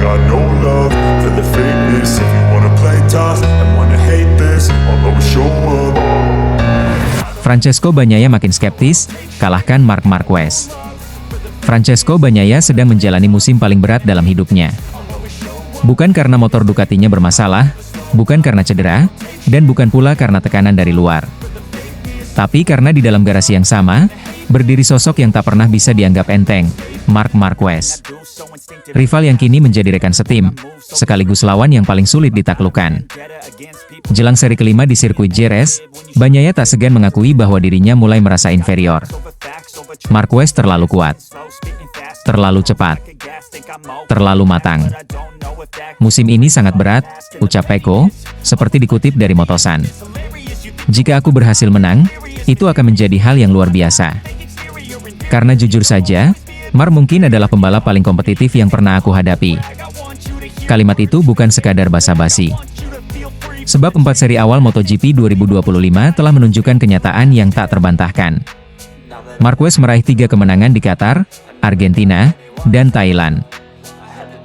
got no love for the fakeness. If you wanna play tough and wanna hate this, I'll always show up. Francesco Bagnaia makin skeptis, kalahkan Marc Marquez. Francesco Bagnaia sedang menjalani musim paling berat dalam hidupnya. Bukan karena motor Ducatinya bermasalah, bukan karena cedera, dan bukan pula karena tekanan dari luar. Tapi karena di dalam garasi yang sama, berdiri sosok yang tak pernah bisa dianggap enteng, Marc Marquez. Rival yang kini menjadi rekan setim, sekaligus lawan yang paling sulit ditaklukkan. Jelang seri kelima di sirkuit Jerez, Bagnaia tak segan mengakui bahwa dirinya mulai merasa inferior. Marquez terlalu kuat, terlalu cepat, terlalu matang. Musim ini sangat berat, ucap Pecco, seperti dikutip dari Motosan. Jika aku berhasil menang, itu akan menjadi hal yang luar biasa. Karena jujur saja, Marc mungkin adalah pembalap paling kompetitif yang pernah aku hadapi. Kalimat itu bukan sekadar basa-basi. Sebab 4 seri awal MotoGP 2025 telah menunjukkan kenyataan yang tak terbantahkan. Marquez meraih 3 kemenangan di Qatar, Argentina, dan Thailand.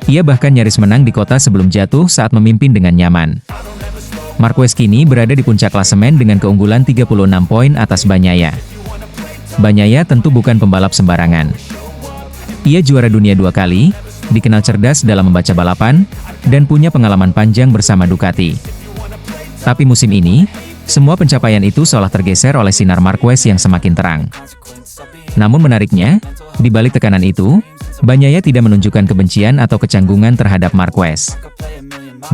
Ia bahkan nyaris menang di kota sebelum jatuh saat memimpin dengan nyaman. Marquez kini berada di puncak klasemen dengan keunggulan 36 poin atas Bagnaia. Bagnaia tentu bukan pembalap sembarangan. Ia juara dunia 2 kali, dikenal cerdas dalam membaca balapan, dan punya pengalaman panjang bersama Ducati. Tapi musim ini, semua pencapaian itu seolah tergeser oleh sinar Marquez yang semakin terang. Namun menariknya, di balik tekanan itu, Bagnaia tidak menunjukkan kebencian atau kecanggungan terhadap Marquez.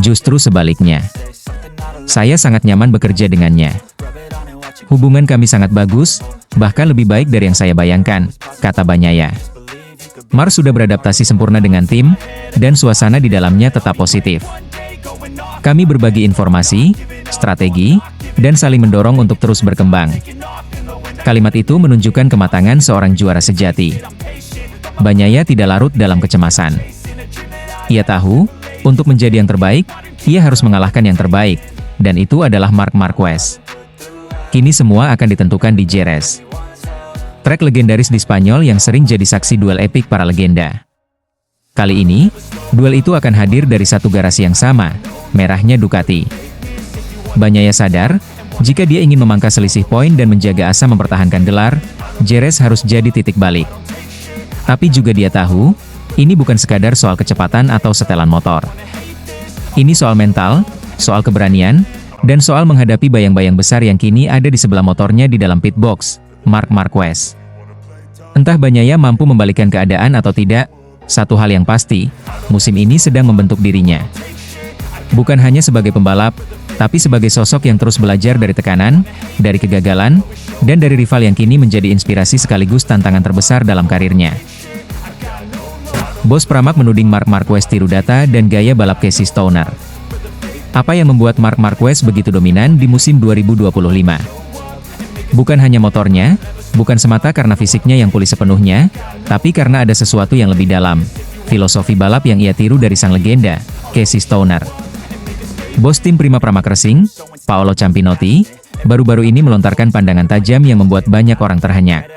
Justru sebaliknya. Saya sangat nyaman bekerja dengannya. Hubungan kami sangat bagus, bahkan lebih baik dari yang saya bayangkan, kata Bagnaia. Marc sudah beradaptasi sempurna dengan tim, dan suasana di dalamnya tetap positif. Kami berbagi informasi, strategi, dan saling mendorong untuk terus berkembang. Kalimat itu menunjukkan kematangan seorang juara sejati. Bagnaia tidak larut dalam kecemasan. Ia tahu, untuk menjadi yang terbaik, ia harus mengalahkan yang terbaik, dan itu adalah Marc Marquez. Kini semua akan ditentukan di Jerez. Trek legendaris di Spanyol yang sering jadi saksi duel epik para legenda. Kali ini, duel itu akan hadir dari satu garasi yang sama, merahnya Ducati. Bagnaia sadar, jika dia ingin memangkas selisih poin dan menjaga asa mempertahankan gelar, Jerez harus jadi titik balik. Tapi juga dia tahu, ini bukan sekadar soal kecepatan atau setelan motor. Ini soal mental, soal keberanian, dan soal menghadapi bayang-bayang besar yang kini ada di sebelah motornya di dalam pit box, Marc Marquez. Entah Bagnaia mampu membalikkan keadaan atau tidak, satu hal yang pasti, musim ini sedang membentuk dirinya. Bukan hanya sebagai pembalap, tapi sebagai sosok yang terus belajar dari tekanan, dari kegagalan, dan dari rival yang kini menjadi inspirasi sekaligus tantangan terbesar dalam karirnya. Bos Pramac menuding Marc Marquez tiru data dan gaya balap Casey Stoner. Apa yang membuat Marc Marquez begitu dominan di musim 2025? Bukan hanya motornya, bukan semata karena fisiknya yang pulih sepenuhnya, tapi karena ada sesuatu yang lebih dalam, filosofi balap yang ia tiru dari sang legenda, Casey Stoner. Bos tim Prima Pramac Racing, Paolo Campinotti, baru-baru ini melontarkan pandangan tajam yang membuat banyak orang terhenyak.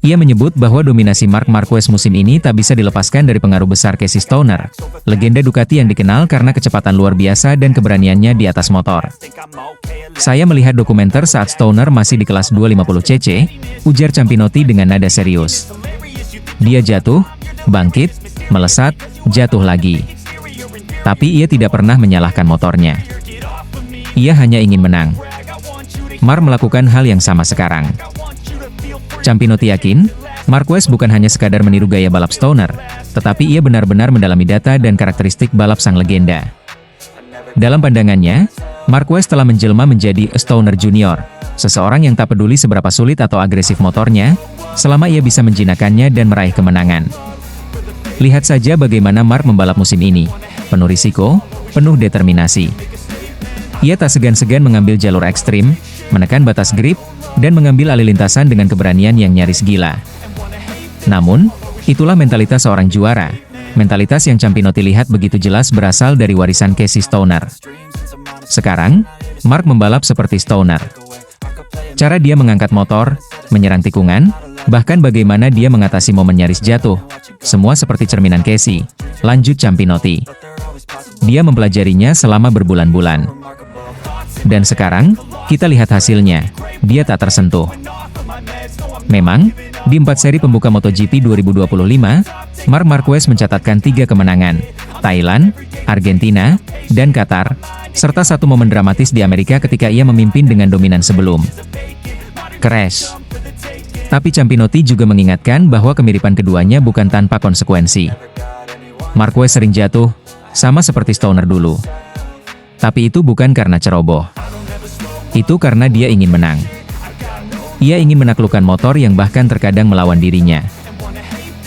Ia menyebut bahwa dominasi Marc Marquez musim ini tak bisa dilepaskan dari pengaruh besar Casey Stoner, legenda Ducati yang dikenal karena kecepatan luar biasa dan keberaniannya di atas motor. Saya melihat dokumenter saat Stoner masih di kelas 250cc, ujar Campinotti dengan nada serius. Dia jatuh, bangkit, melesat, jatuh lagi. Tapi ia tidak pernah menyalahkan motornya. Ia hanya ingin menang. Marc melakukan hal yang sama sekarang. Campinotti yakin, Marquez bukan hanya sekadar meniru gaya balap Stoner, tetapi ia benar-benar mendalami data dan karakteristik balap sang legenda. Dalam pandangannya, Marquez telah menjelma menjadi Stoner Junior, seseorang yang tak peduli seberapa sulit atau agresif motornya, selama ia bisa menjinakkannya dan meraih kemenangan. Lihat saja bagaimana Marc membalap musim ini, penuh risiko, penuh determinasi. Ia tak segan-segan mengambil jalur ekstrim, menekan batas grip, dan mengambil alih lintasan dengan keberanian yang nyaris gila. Namun, itulah mentalitas seorang juara, mentalitas yang Campinotti lihat begitu jelas berasal dari warisan Casey Stoner. Sekarang, Marc membalap seperti Stoner. Cara dia mengangkat motor, menyerang tikungan, Bahkan bagaimana dia mengatasi momen nyaris jatuh. Semua seperti cerminan Casey. Lanjut Campinotti. Dia mempelajarinya selama berbulan-bulan. Dan sekarang, kita lihat hasilnya. Dia tak tersentuh. Memang, di 4 seri pembuka MotoGP 2025, Marc Marquez mencatatkan 3 kemenangan. Thailand, Argentina, dan Qatar, serta 1 momen dramatis di Amerika ketika ia memimpin dengan dominan sebelum crash. Tapi Campinotti juga mengingatkan bahwa kemiripan keduanya bukan tanpa konsekuensi. Marquez sering jatuh, sama seperti Stoner dulu. Tapi itu bukan karena ceroboh. Itu karena dia ingin menang. Ia ingin menaklukkan motor yang bahkan terkadang melawan dirinya.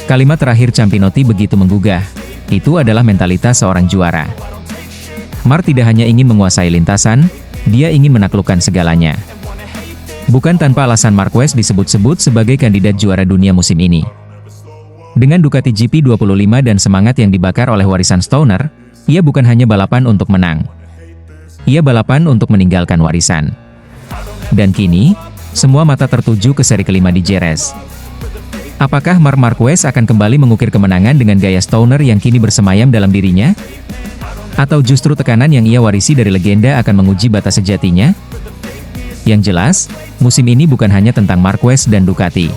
Kalimat terakhir Campinotti begitu menggugah. Itu adalah mentalitas seorang juara. Marc tidak hanya ingin menguasai lintasan, dia ingin menaklukkan segalanya. Bukan tanpa alasan Marquez disebut-sebut sebagai kandidat juara dunia musim ini. Dengan Ducati GP25 dan semangat yang dibakar oleh warisan Stoner, ia bukan hanya balapan untuk menang. Ia balapan untuk meninggalkan warisan. Dan kini, semua mata tertuju ke seri kelima di Jerez. Apakah Marc Marquez akan kembali mengukir kemenangan dengan gaya Stoner yang kini bersemayam dalam dirinya? Atau justru tekanan yang ia warisi dari legenda akan menguji batas sejatinya? Yang jelas, musim ini bukan hanya tentang Marquez dan Ducati.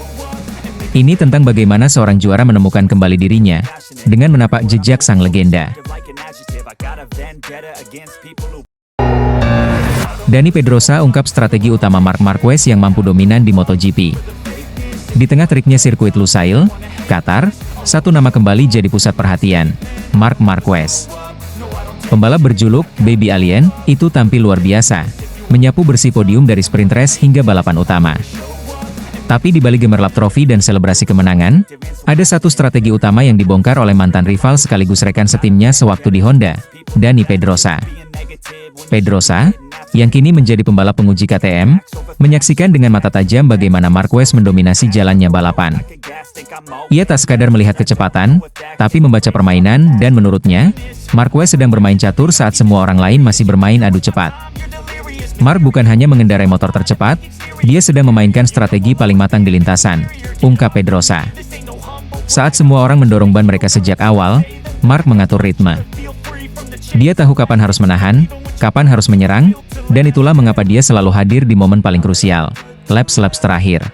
Ini tentang bagaimana seorang juara menemukan kembali dirinya, dengan menapak jejak sang legenda. Dani Pedrosa ungkap strategi utama Marc Marquez yang mampu dominan di MotoGP. Di tengah teriknya sirkuit Lusail, Qatar, satu nama kembali jadi pusat perhatian, Marc Marquez. Pembalap berjuluk Baby Alien itu tampil luar biasa, menyapu bersih podium dari sprint race hingga balapan utama. Tapi di balik gemerlap trofi dan selebrasi kemenangan, ada satu strategi utama yang dibongkar oleh mantan rival sekaligus rekan setimnya sewaktu di Honda, Dani Pedrosa. Pedrosa, yang kini menjadi pembalap penguji KTM, menyaksikan dengan mata tajam bagaimana Marquez mendominasi jalannya balapan. Ia tak sekadar melihat kecepatan, tapi membaca permainan dan menurutnya, Marquez sedang bermain catur saat semua orang lain masih bermain adu cepat. Marc bukan hanya mengendarai motor tercepat, dia sedang memainkan strategi paling matang di lintasan, ungkap Pedrosa. Saat semua orang mendorong ban mereka sejak awal, Marc mengatur ritme. Dia tahu kapan harus menahan, kapan harus menyerang, dan itulah mengapa dia selalu hadir di momen paling krusial, laps-laps terakhir.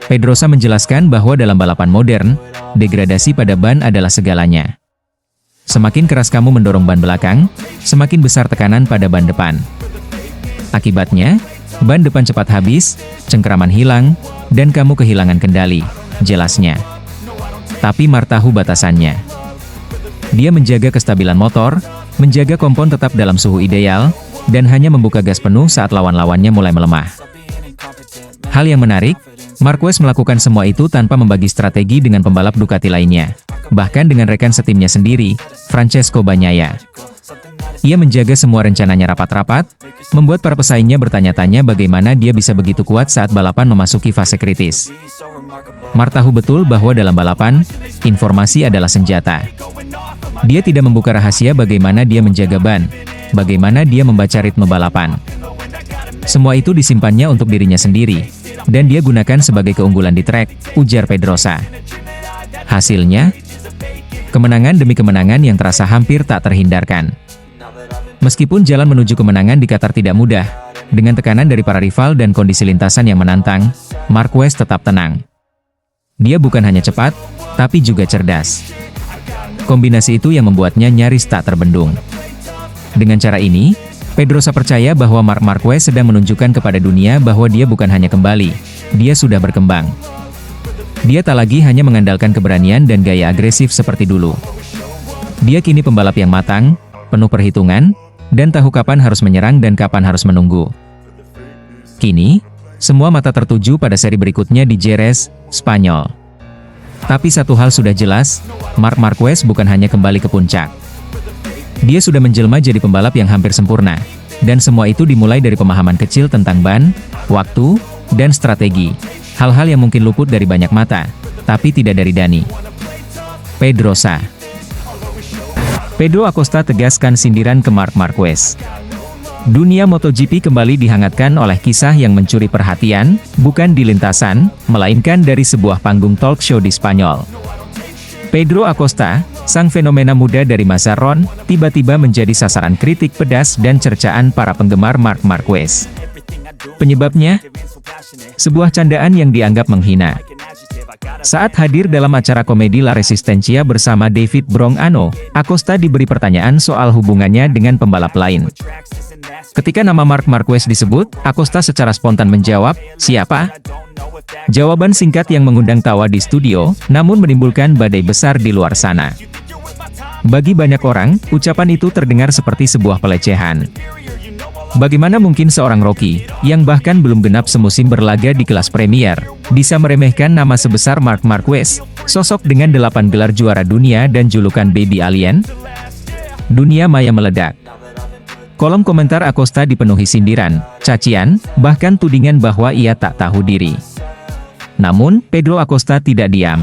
Pedrosa menjelaskan bahwa dalam balapan modern, degradasi pada ban adalah segalanya. Semakin keras kamu mendorong ban belakang, semakin besar tekanan pada ban depan. Akibatnya, ban depan cepat habis, cengkeraman hilang, dan kamu kehilangan kendali, jelasnya. Tapi Marc tahu batasannya. Dia menjaga kestabilan motor, menjaga kompon tetap dalam suhu ideal, dan hanya membuka gas penuh saat lawan-lawannya mulai melemah. Hal yang menarik, Marquez melakukan semua itu tanpa membagi strategi dengan pembalap Ducati lainnya, bahkan dengan rekan setimnya sendiri, Francesco Bagnaia. Ia menjaga semua rencananya rapat-rapat, membuat para pesaingnya bertanya-tanya bagaimana dia bisa begitu kuat saat balapan memasuki fase kritis. Marc tahu betul bahwa dalam balapan, informasi adalah senjata. Dia tidak membuka rahasia bagaimana dia menjaga ban, bagaimana dia membaca ritme balapan. Semua itu disimpannya untuk dirinya sendiri, dan dia gunakan sebagai keunggulan di trek, ujar Pedrosa. Hasilnya, kemenangan demi kemenangan yang terasa hampir tak terhindarkan. Meskipun jalan menuju kemenangan di Qatar tidak mudah, dengan tekanan dari para rival dan kondisi lintasan yang menantang, Marquez tetap tenang. Dia bukan hanya cepat, tapi juga cerdas. Kombinasi itu yang membuatnya nyaris tak terbendung. Dengan cara ini, Pedrosa percaya bahwa Marc Marquez sedang menunjukkan kepada dunia bahwa dia bukan hanya kembali, dia sudah berkembang. Dia tak lagi hanya mengandalkan keberanian dan gaya agresif seperti dulu. Dia kini pembalap yang matang, penuh perhitungan, dan tahu kapan harus menyerang dan kapan harus menunggu. Kini, semua mata tertuju pada seri berikutnya di Jerez, Spanyol. Tapi satu hal sudah jelas, Marc Marquez bukan hanya kembali ke puncak. Dia sudah menjelma jadi pembalap yang hampir sempurna, dan semua itu dimulai dari pemahaman kecil tentang ban, waktu, dan strategi. Hal-hal yang mungkin luput dari banyak mata, tapi tidak dari Dani Pedrosa. Pedro Acosta tegaskan sindiran ke Marc Marquez. Dunia MotoGP kembali dihangatkan oleh kisah yang mencuri perhatian, bukan di lintasan, melainkan dari sebuah panggung talk show di Spanyol. Pedro Acosta, sang fenomena muda dari masa Ron, tiba-tiba menjadi sasaran kritik pedas dan cercaan para penggemar Marc Marquez. Penyebabnya? Sebuah candaan yang dianggap menghina. Saat hadir dalam acara komedi La Resistencia bersama David Bronc-Ano, Acosta diberi pertanyaan soal hubungannya dengan pembalap lain. Ketika nama Marc Marquez disebut, Acosta secara spontan menjawab, "Siapa?" Jawaban singkat yang mengundang tawa di studio, namun menimbulkan badai besar di luar sana. Bagi banyak orang, ucapan itu terdengar seperti sebuah pelecehan. Bagaimana mungkin seorang Rocky, yang bahkan belum genap semusim berlaga di kelas Premier, bisa meremehkan nama sebesar Marc Marquez, sosok dengan 8 gelar juara dunia dan julukan Baby Alien? Dunia maya meledak. Kolom komentar Acosta dipenuhi sindiran, cacian, bahkan tudingan bahwa ia tak tahu diri. Namun, Pedro Acosta tidak diam.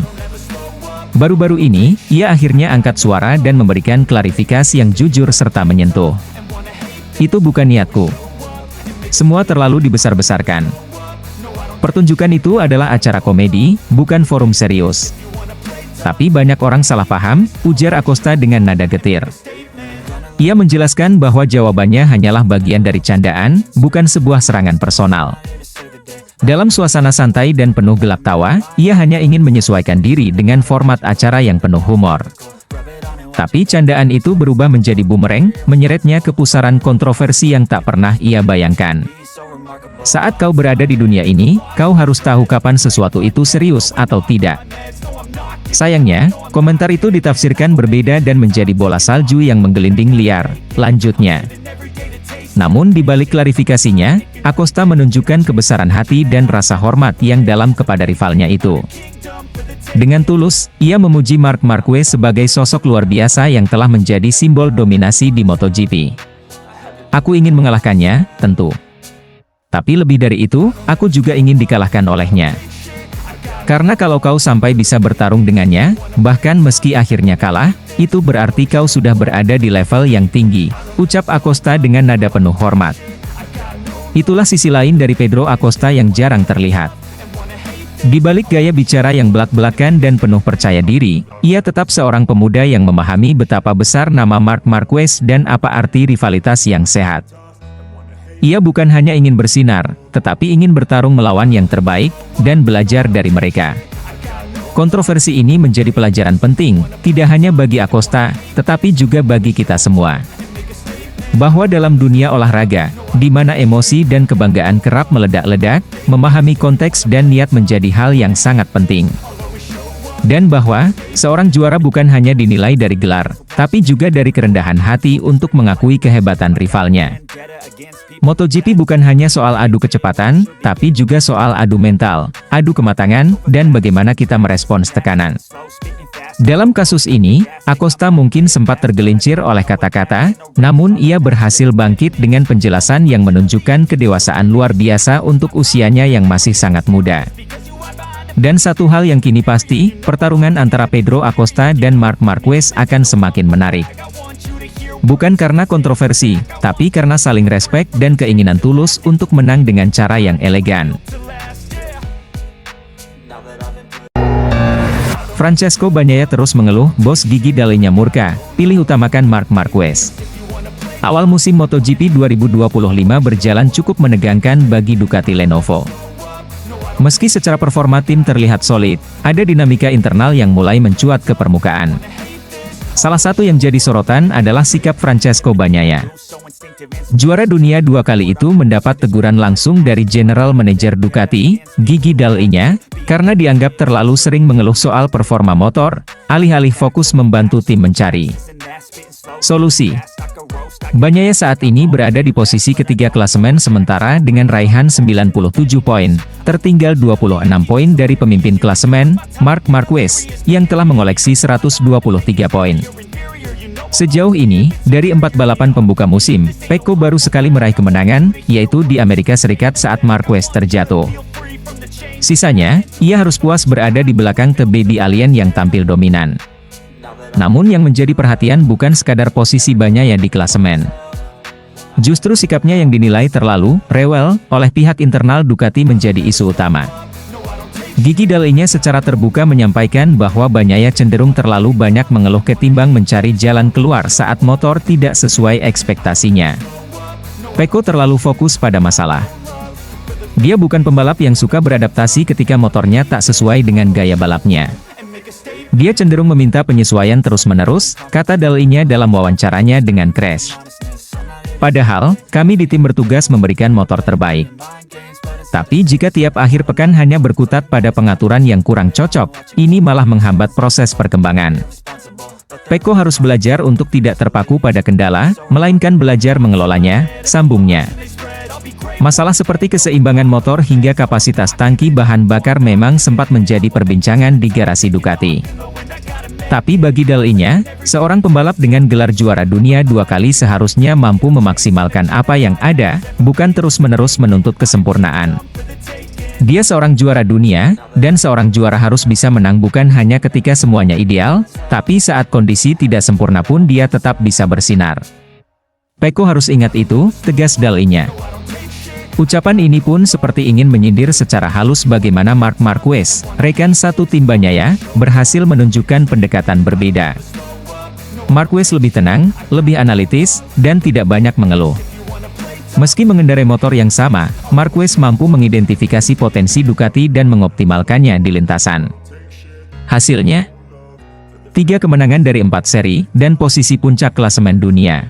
Baru-baru ini, ia akhirnya angkat suara dan memberikan klarifikasi yang jujur serta menyentuh. "Itu bukan niatku. Semua terlalu dibesar-besarkan. Pertunjukan itu adalah acara komedi, bukan forum serius." Tapi banyak orang salah paham, ujar Acosta dengan nada getir. Ia menjelaskan bahwa jawabannya hanyalah bagian dari candaan, bukan sebuah serangan personal. Dalam suasana santai dan penuh gelak tawa, ia hanya ingin menyesuaikan diri dengan format acara yang penuh humor. Tapi candaan itu berubah menjadi bumerang, menyeretnya ke pusaran kontroversi yang tak pernah ia bayangkan. Saat kau berada di dunia ini, kau harus tahu kapan sesuatu itu serius atau tidak. Sayangnya, komentar itu ditafsirkan berbeda dan menjadi bola salju yang menggelinding liar, lanjutnya. Namun di balik klarifikasinya, Acosta menunjukkan kebesaran hati dan rasa hormat yang dalam kepada rivalnya itu. Dengan tulus, ia memuji Marc Marquez sebagai sosok luar biasa yang telah menjadi simbol dominasi di MotoGP. "Aku ingin mengalahkannya, tentu. Tapi lebih dari itu, aku juga ingin dikalahkan olehnya. Karena kalau kau sampai bisa bertarung dengannya, bahkan meski akhirnya kalah, itu berarti kau sudah berada di level yang tinggi," ucap Acosta dengan nada penuh hormat. Itulah sisi lain dari Pedro Acosta yang jarang terlihat. Di balik gaya bicara yang belak-belakan dan penuh percaya diri, ia tetap seorang pemuda yang memahami betapa besar nama Marc Marquez dan apa arti rivalitas yang sehat. Ia bukan hanya ingin bersinar, tetapi ingin bertarung melawan yang terbaik, dan belajar dari mereka. Kontroversi ini menjadi pelajaran penting, tidak hanya bagi Acosta, tetapi juga bagi kita semua. Bahwa dalam dunia olahraga, di mana emosi dan kebanggaan kerap meledak-ledak, memahami konteks dan niat menjadi hal yang sangat penting. Dan bahwa, seorang juara bukan hanya dinilai dari gelar, tapi juga dari kerendahan hati untuk mengakui kehebatan rivalnya. MotoGP bukan hanya soal adu kecepatan, tapi juga soal adu mental, adu kematangan, dan bagaimana kita merespons tekanan. Dalam kasus ini, Acosta mungkin sempat tergelincir oleh kata-kata, namun ia berhasil bangkit dengan penjelasan yang menunjukkan kedewasaan luar biasa untuk usianya yang masih sangat muda. Dan satu hal yang kini pasti, pertarungan antara Pedro Acosta dan Marc Marquez akan semakin menarik. Bukan karena kontroversi, tapi karena saling respek dan keinginan tulus untuk menang dengan cara yang elegan. Francesco Bagnaia terus mengeluh, bos gigi Dalinya murka, pilih utamakan Marc Marquez. Awal musim MotoGP 2025 berjalan cukup menegangkan bagi Ducati Lenovo. Meski secara performa tim terlihat solid, ada dinamika internal yang mulai mencuat ke permukaan. Salah satu yang jadi sorotan adalah sikap Francesco Bagnaia. Juara dunia 2 kali itu mendapat teguran langsung dari General Manager Ducati, Gigi Dall'Igna, karena dianggap terlalu sering mengeluh soal performa motor, alih-alih fokus membantu tim mencari solusi. Bagnaia saat ini berada di posisi ketiga klasemen sementara dengan raihan 97 poin, tertinggal 26 poin dari pemimpin klasemen, Marc Marquez, yang telah mengoleksi 123 poin. Sejauh ini, dari 4 balapan pembuka musim, Pecco baru sekali meraih kemenangan, yaitu di Amerika Serikat saat Marquez terjatuh. Sisanya, ia harus puas berada di belakang The Baby Alien yang tampil dominan. Namun yang menjadi perhatian bukan sekadar posisi Bagnaia di klasemen. Justru sikapnya yang dinilai terlalu rewel oleh pihak internal Ducati menjadi isu utama. Gigi Dall'Igna secara terbuka menyampaikan bahwa Bagnaia cenderung terlalu banyak mengeluh ketimbang mencari jalan keluar saat motor tidak sesuai ekspektasinya. Pecco terlalu fokus pada masalah. Dia bukan pembalap yang suka beradaptasi ketika motornya tak sesuai dengan gaya balapnya. Dia cenderung meminta penyesuaian terus-menerus, kata Dall'Igna dalam wawancaranya dengan Crash. Padahal, kami di tim bertugas memberikan motor terbaik. Tapi jika tiap akhir pekan hanya berkutat pada pengaturan yang kurang cocok, ini malah menghambat proses perkembangan. Pecco harus belajar untuk tidak terpaku pada kendala, melainkan belajar mengelolanya, sambungnya. Masalah seperti keseimbangan motor hingga kapasitas tangki bahan bakar memang sempat menjadi perbincangan di garasi Ducati. Tapi bagi Dall'Igna, seorang pembalap dengan gelar juara dunia 2 kali seharusnya mampu memaksimalkan apa yang ada, bukan terus-menerus menuntut kesempurnaan. Dia seorang juara dunia, dan seorang juara harus bisa menang bukan hanya ketika semuanya ideal, tapi saat kondisi tidak sempurna pun dia tetap bisa bersinar. Pecco harus ingat itu, tegas Dall'Igna. Ucapan ini pun seperti ingin menyindir secara halus bagaimana Marc Marquez, rekan satu tim Bagnaia, berhasil menunjukkan pendekatan berbeda. Marquez lebih tenang, lebih analitis, dan tidak banyak mengeluh. Meski mengendarai motor yang sama, Marquez mampu mengidentifikasi potensi Ducati dan mengoptimalkannya di lintasan. Hasilnya, 3 kemenangan dari 4 seri, dan posisi puncak klasemen dunia.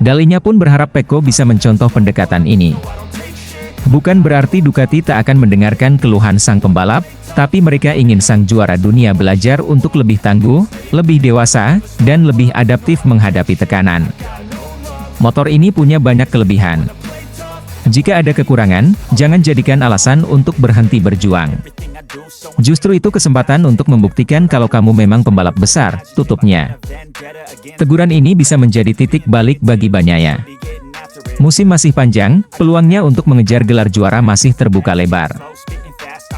Dall'Igna pun berharap Pecco bisa mencontoh pendekatan ini. Bukan berarti Ducati tak akan mendengarkan keluhan sang pembalap, tapi mereka ingin sang juara dunia belajar untuk lebih tangguh, lebih dewasa, dan lebih adaptif menghadapi tekanan. Motor ini punya banyak kelebihan. Jika ada kekurangan, jangan jadikan alasan untuk berhenti berjuang. Justru itu kesempatan untuk membuktikan kalau kamu memang pembalap besar, tutupnya. Teguran ini bisa menjadi titik balik bagi Bagnaia. Musim masih panjang, peluangnya untuk mengejar gelar juara masih terbuka lebar.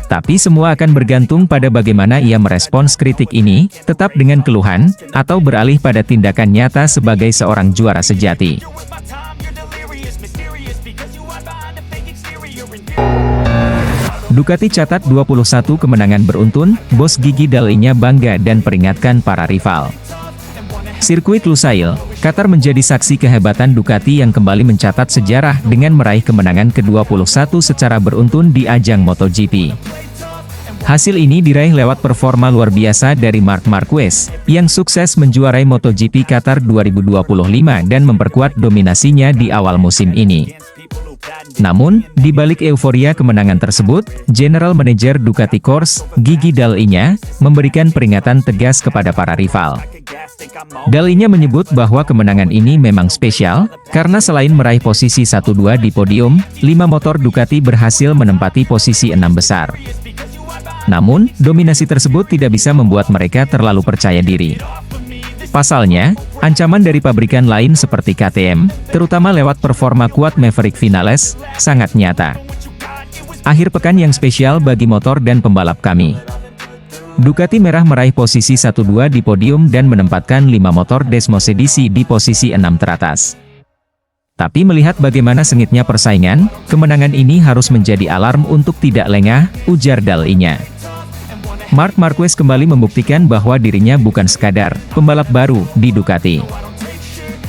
Tapi semua akan bergantung pada bagaimana ia merespons kritik ini, tetap dengan keluhan, atau beralih pada tindakan nyata sebagai seorang juara sejati. Ducati catat 21 kemenangan beruntun, bos Gigi Dall'Igna bangga dan peringatkan para rival. Sirkuit Lusail, Qatar menjadi saksi kehebatan Ducati yang kembali mencatat sejarah dengan meraih kemenangan ke-21 secara beruntun di ajang MotoGP. Hasil ini diraih lewat performa luar biasa dari Marc Marquez, yang sukses menjuarai MotoGP Qatar 2025 dan memperkuat dominasinya di awal musim ini. Namun, di balik euforia kemenangan tersebut, General Manager Ducati Corse, Gigi Dall'Igna, memberikan peringatan tegas kepada para rival. Dall'Igna menyebut bahwa kemenangan ini memang spesial, karena selain meraih posisi 1-2 di podium, 5 motor Ducati berhasil menempati posisi 6 besar. Namun, dominasi tersebut tidak bisa membuat mereka terlalu percaya diri. Pasalnya, ancaman dari pabrikan lain seperti KTM, terutama lewat performa kuat Maverick Vinales, sangat nyata. Akhir pekan yang spesial bagi motor dan pembalap kami. Ducati Merah meraih posisi 1-2 di podium dan menempatkan 5 motor Desmosedici di posisi 6 teratas. Tapi melihat bagaimana sengitnya persaingan, kemenangan ini harus menjadi alarm untuk tidak lengah, ujar Dall'Igna. Marc Marquez kembali membuktikan bahwa dirinya bukan sekadar pembalap baru di Ducati.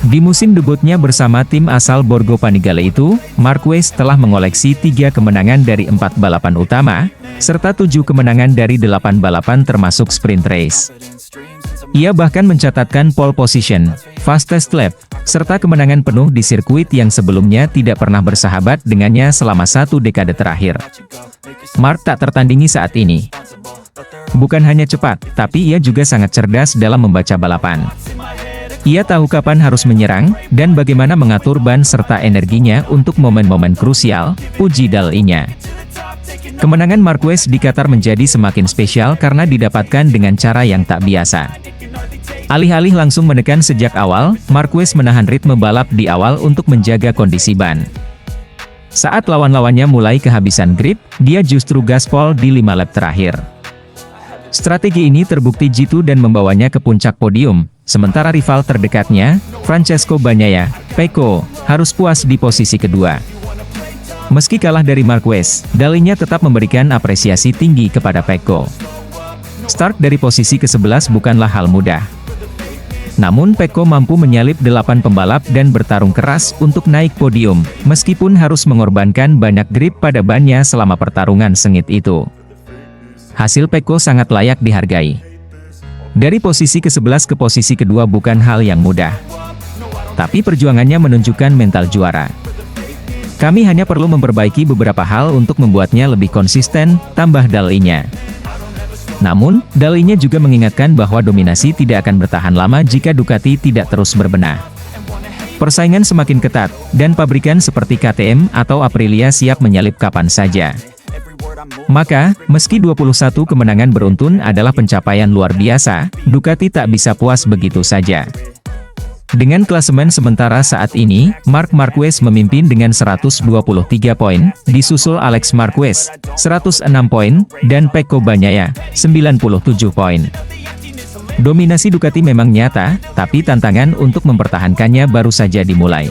Di musim debutnya bersama tim asal Borgo Panigale itu, Marquez telah mengoleksi 3 kemenangan dari 4 balapan utama, serta 7 kemenangan dari 8 balapan termasuk sprint race. Ia bahkan mencatatkan pole position, fastest lap, serta kemenangan penuh di sirkuit yang sebelumnya tidak pernah bersahabat dengannya selama 1 dekade terakhir. Marc tak tertandingi saat ini. Bukan hanya cepat, tapi ia juga sangat cerdas dalam membaca balapan. Ia tahu kapan harus menyerang, dan bagaimana mengatur ban serta energinya untuk momen-momen krusial, uji Dall'Igna. Kemenangan Marquez di Qatar menjadi semakin spesial karena didapatkan dengan cara yang tak biasa. Alih-alih langsung menekan sejak awal, Marquez menahan ritme balap di awal untuk menjaga kondisi ban. Saat lawan-lawannya mulai kehabisan grip, dia justru gaspol di 5 lap terakhir. Strategi ini terbukti jitu dan membawanya ke puncak podium, Sementara rival terdekatnya, Francesco Bagnaia, Pecco, harus puas di posisi kedua. Meski kalah dari Marquez, Dalinya tetap memberikan apresiasi tinggi kepada Pecco. Start dari posisi ke-11 bukanlah hal mudah. Namun Pecco mampu menyalip 8 pembalap dan bertarung keras untuk naik podium, meskipun harus mengorbankan banyak grip pada bannya selama pertarungan sengit itu. Hasil Pecco sangat layak dihargai. Dari posisi ke-11 ke posisi kedua bukan hal yang mudah. Tapi perjuangannya menunjukkan mental juara. Kami hanya perlu memperbaiki beberapa hal untuk membuatnya lebih konsisten, tambah Dalinya. Namun, Dalinya juga mengingatkan bahwa dominasi tidak akan bertahan lama jika Ducati tidak terus berbenah. Persaingan semakin ketat, dan pabrikan seperti KTM atau Aprilia siap menyalip kapan saja. Maka, meski 21 kemenangan beruntun adalah pencapaian luar biasa, Ducati tak bisa puas begitu saja. Dengan klasemen sementara saat ini, Marc Marquez memimpin dengan 123 poin, disusul Alex Marquez, 106 poin, dan Pecco Bagnaia, 97 poin. Dominasi Ducati memang nyata, tapi tantangan untuk mempertahankannya baru saja dimulai.